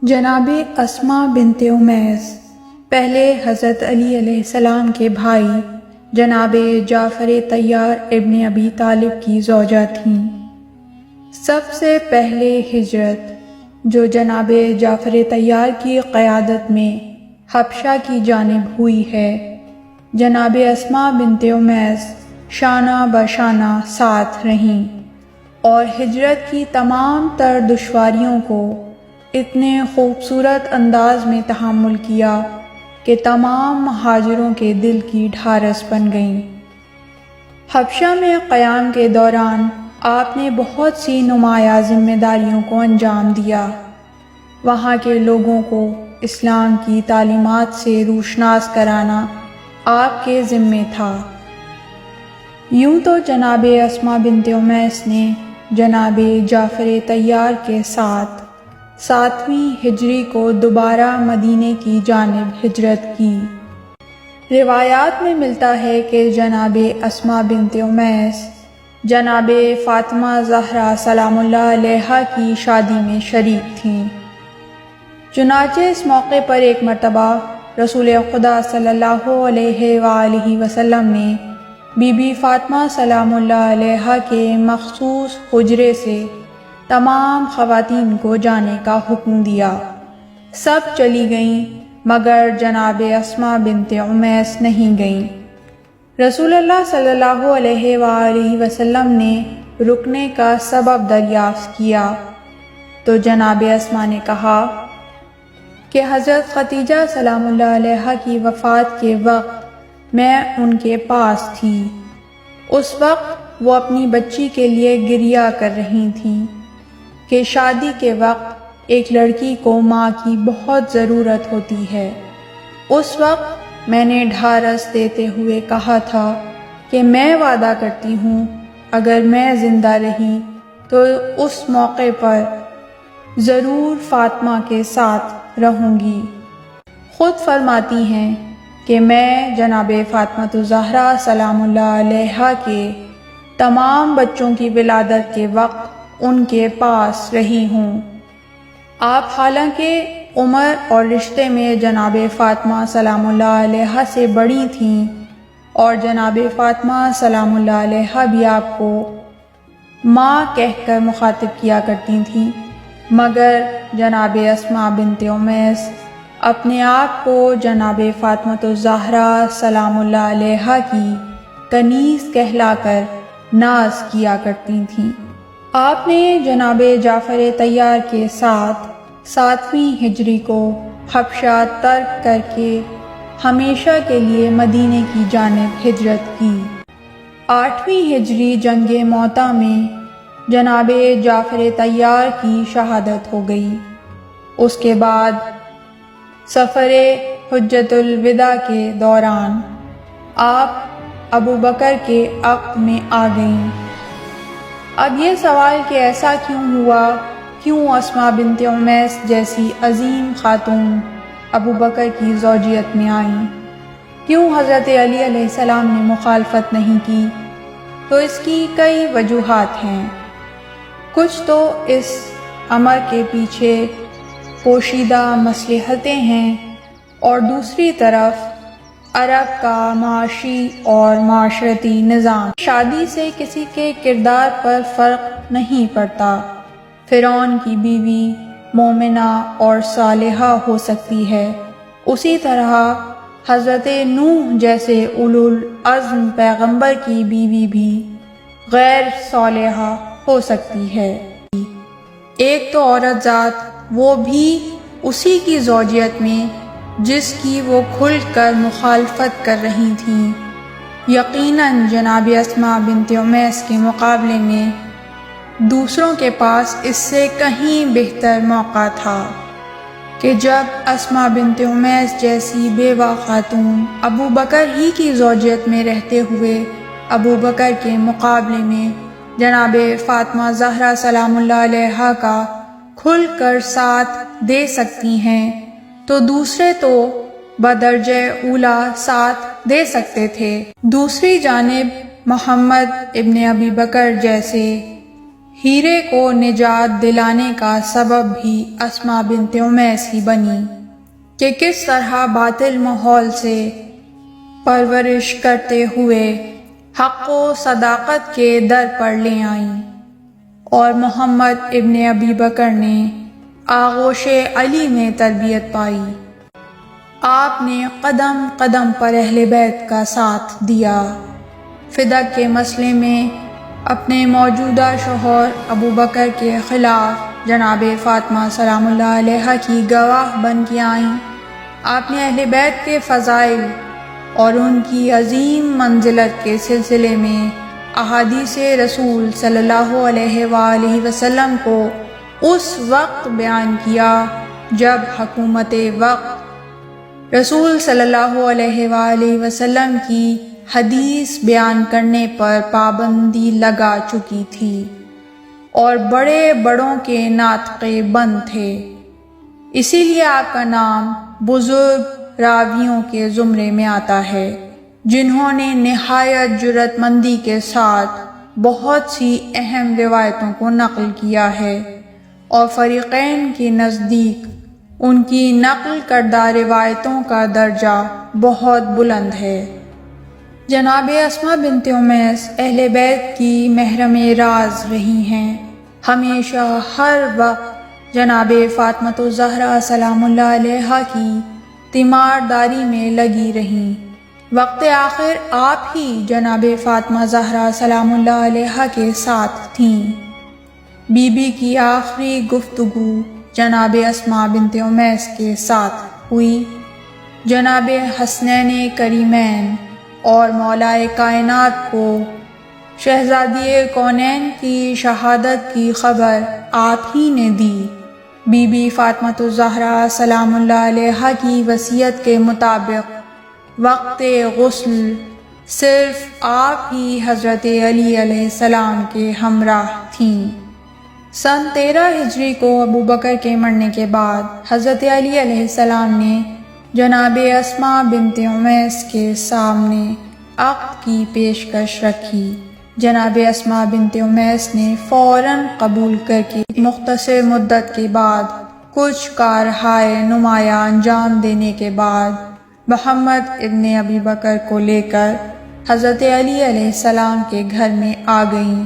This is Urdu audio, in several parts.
جناب اسماء بنت امیس پہلے حضرت علی علیہ السلام کے بھائی جناب جعفر طیار ابن ابی طالب کی زوجہ تھیں۔ سب سے پہلے ہجرت جو جناب جعفر طیار کی قیادت میں حبشہ کی جانب ہوئی ہے، جناب اسماء بنت امیس شانہ بشانہ ساتھ رہیں اور ہجرت کی تمام تر دشواریوں کو اتنے خوبصورت انداز میں تحمل کیا کہ تمام مہاجروں کے دل کی ڈھارس بن گئیں۔ حبشہ میں قیام کے دوران آپ نے بہت سی نمایاں ذمہ داریوں کو انجام دیا۔ وہاں کے لوگوں کو اسلام کی تعلیمات سے روشناس کرانا آپ کے ذمے تھا۔ یوں تو جناب اسماء بنت امیس نے جناب جعفر طیار کے ساتھ 7ویں ہجری کو دوبارہ مدینے کی جانب ہجرت کی۔ روایات میں ملتا ہے کہ جناب اسماء بنت امیس جناب فاطمہ زہرا سلام اللہ علیہا کی شادی میں شریک تھیں۔ چنانچہ اس موقع پر ایک مرتبہ رسول خدا صلی اللہ علیہ وآلہ وسلم نے بی بی فاطمہ سلام اللہ علیہا کے مخصوص حجرے سے تمام خواتین کو جانے کا حکم دیا۔ سب چلی گئیں مگر جناب اسماء بنت امیس نہیں گئیں۔ رسول اللہ صلی اللہ علیہ وآلہ وسلم نے رکنے کا سبب دریافت کیا تو جناب اسماء نے کہا کہ حضرت خدیجہ سلام اللہ علیہا کی وفات کے وقت میں ان کے پاس تھی۔ اس وقت وہ اپنی بچی کے لیے گریہ کر رہی تھیں کہ شادی کے وقت ایک لڑکی کو ماں کی بہت ضرورت ہوتی ہے۔ اس وقت میں نے ڈھارس دیتے ہوئے کہا تھا کہ میں وعدہ کرتی ہوں اگر میں زندہ رہی تو اس موقع پر ضرور فاطمہ کے ساتھ رہوں گی۔ خود فرماتی ہیں کہ میں جناب فاطمہ الزہرا سلام اللہ علیہا کے تمام بچوں کی ولادت کے وقت ان کے پاس رہی ہوں۔ آپ حالانکہ عمر اور رشتے میں جناب فاطمہ سلام اللہ علیہا سے بڑی تھیں اور جناب فاطمہ سلام اللہ علیہا بھی آپ کو ماں کہہ کر مخاطب کیا کرتی تھیں، مگر جناب اسماء بنت امیس اپنے آپ کو جناب فاطمہ الزہرا سلام اللہ علیہا کی کنیز کہلا کر ناز کیا کرتی تھیں۔ آپ نے جناب جعفر طیار کے ساتھ 7ویں ہجری کو حبشہ ترک کر کے ہمیشہ کے لیے مدینے کی جانب ہجرت کی۔ 8ویں ہجری جنگ موتا میں جناب جعفر طیار کی شہادت ہو گئی۔ اس کے بعد سفر حجۃ الوداع کے دوران آپ ابو بکر کے عقد میں آ گئیں۔ اب یہ سوال کہ ایسا کیوں ہوا، کیوں اسماء بنت امیس جیسی عظیم خاتون ابو بکر کی زوجیت میں آئیں، کیوں حضرت علی علیہ السلام نے مخالفت نہیں کی؟ تو اس کی کئی وجوہات ہیں۔ کچھ تو اس امر کے پیچھے پوشیدہ مصلحتیں ہیں اور دوسری طرف عرب کا معاشی اور معاشرتی نظام۔ شادی سے کسی کے کردار پر فرق نہیں پڑتا۔ فرعون کی بیوی مومنہ اور صالحہ ہو سکتی ہے، اسی طرح حضرت نوح جیسے اولو العزم پیغمبر کی بیوی بھی غیر صالحہ ہو سکتی ہے۔ ایک تو عورت ذات، وہ بھی اسی کی زوجیت میں جس کی وہ کھل کر مخالفت کر رہی تھیں۔ یقیناً جناب اسماء بنت امیس کے مقابلے میں دوسروں کے پاس اس سے کہیں بہتر موقع تھا کہ جب اسماء بنت امیس جیسی بیوہ خاتون ابو بکر ہی کی زوجیت میں رہتے ہوئے ابو بکر کے مقابلے میں جناب فاطمہ زہرا سلام اللہ علیہا کا کھل کر ساتھ دے سکتی ہیں تو دوسرے تو بدرجہ اولا ساتھ دے سکتے تھے۔ دوسری جانب محمد ابن ابی بکر جیسے ہیرے کو نجات دلانے کا سبب بھی اسماء بنت امیس ہی بنی کہ کس طرح باطل ماحول سے پرورش کرتے ہوئے حق و صداقت کے در پر لے آئیں، اور محمد ابن ابی بکر نے آغوش علی میں تربیت پائی۔ آپ نے قدم قدم پر اہل بیت کا ساتھ دیا، فدق کے مسئلے میں اپنے موجودہ شوہر ابو بکر کے خلاف جناب فاطمہ سلام اللہ علیہا کی گواہ بن کے آئیں۔ آپ نے اہل بیت کے فضائل اور ان کی عظیم منزلت کے سلسلے میں احادیث رسول صلی اللہ علیہ وآلہ وسلم کو اس وقت بیان کیا جب حکومت وقت رسول صلی اللہ علیہ وآلہ وسلم کی حدیث بیان کرنے پر پابندی لگا چکی تھی اور بڑے بڑوں کے ناطقے بند تھے۔ اسی لیے آپ کا نام بزرگ راویوں کے زمرے میں آتا ہے جنہوں نے نہایت جرأت مندی کے ساتھ بہت سی اہم روایتوں کو نقل کیا ہے، اور فریقین کے نزدیک ان کی نقل کردہ روایتوں کا درجہ بہت بلند ہے۔ جناب اسماء بنت امیس اہل بیت کی محرم راز رہی ہیں، ہمیشہ ہر وقت جناب فاطمہ الزہرا سلام اللہ علیہا کی تیمارداری میں لگی رہیں۔ وقت آخر آپ ہی جناب فاطمہ زہرا سلام اللہ علیہا کے ساتھ تھیں۔ بی بی کی آخری گفتگو جناب اسماء بنت امیس کے ساتھ ہوئی۔ جناب حسنین کریمین اور مولائے کائنات کو شہزادی کونین کی شہادت کی خبر آپ ہی نے دی۔ بی بی فاطمہ الزہرا سلام اللہ علیہا کی وصیت کے مطابق وقت غسل صرف آپ ہی حضرت علی علیہ السلام کے ہمراہ تھیں۔ سن 13 ہجری کو ابو بکر کے مرنے کے بعد حضرت علی علیہ السلام نے جناب اسماء بنت امیس کے سامنے عقد کی پیشکش رکھی۔ جناب اسماء بنت امیس نے فوراً قبول کر کے مختصر مدت کے بعد کچھ کارہائے نمایاں انجام دینے کے بعد محمد ابن ابی بکر کو لے کر حضرت علی علیہ السلام کے گھر میں آ گئیں۔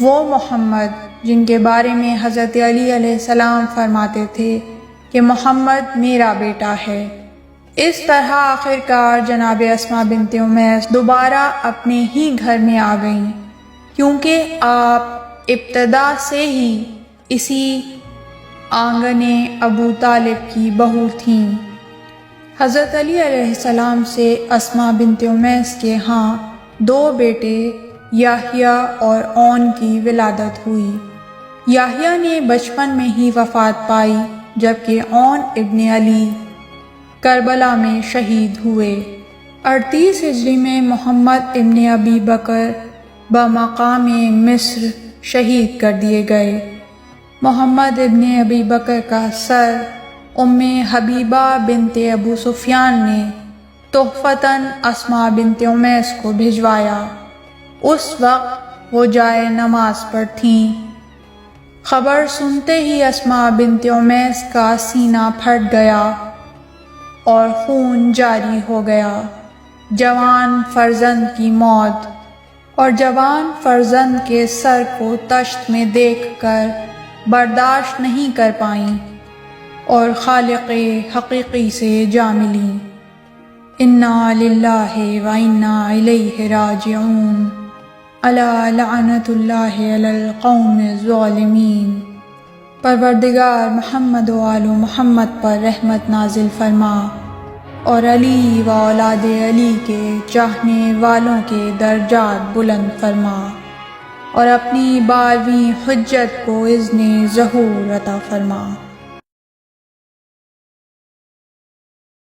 وہ محمد جن کے بارے میں حضرت علی علیہ السلام فرماتے تھے کہ محمد میرا بیٹا ہے۔ اس طرح آخرکار جناب اسماء بنت امیس دوبارہ اپنے ہی گھر میں آ گئیں، کیونکہ آپ ابتدا سے ہی اسی آنگن ابو طالب کی بہو تھیں۔ حضرت علی علیہ السلام سے اسماء بنت امیس کے ہاں 2 بیٹے یحییٰ اور عون کی ولادت ہوئی۔ یحییٰ نے بچپن میں ہی وفات پائی، جبکہ عون ابن علی کربلا میں شہید ہوئے۔ 38 ہجری میں محمد ابن ابی بکر بمقام مصر شہید کر دیے گئے۔ محمد ابن ابی بکر کا سر ام حبیبہ بنت ابو سفیان نے تحفتاً اسماء بنت امیس کو بھجوایا۔ اس وقت وہ جائے نماز پر تھیں۔ خبر سنتے ہی اسماء بنت امیس کا سینہ پھٹ گیا اور خون جاری ہو گیا۔ جوان فرزند کی موت اور جوان فرزند کے سر کو طشت میں دیکھ کر برداشت نہیں کر پائیں اور خالق حقیقی سے جا ملیں۔ انا للہ و انا الیہ راجعون، الا لعنت اللہ علی القوم الظالمین۔ پروردگار محمد و آل محمد پر رحمت نازل فرما اور علی و اولاد علی کے چاہنے والوں کے درجات بلند فرما، اور اپنی 12ویں حجت کو اذن ظہور عطا فرما۔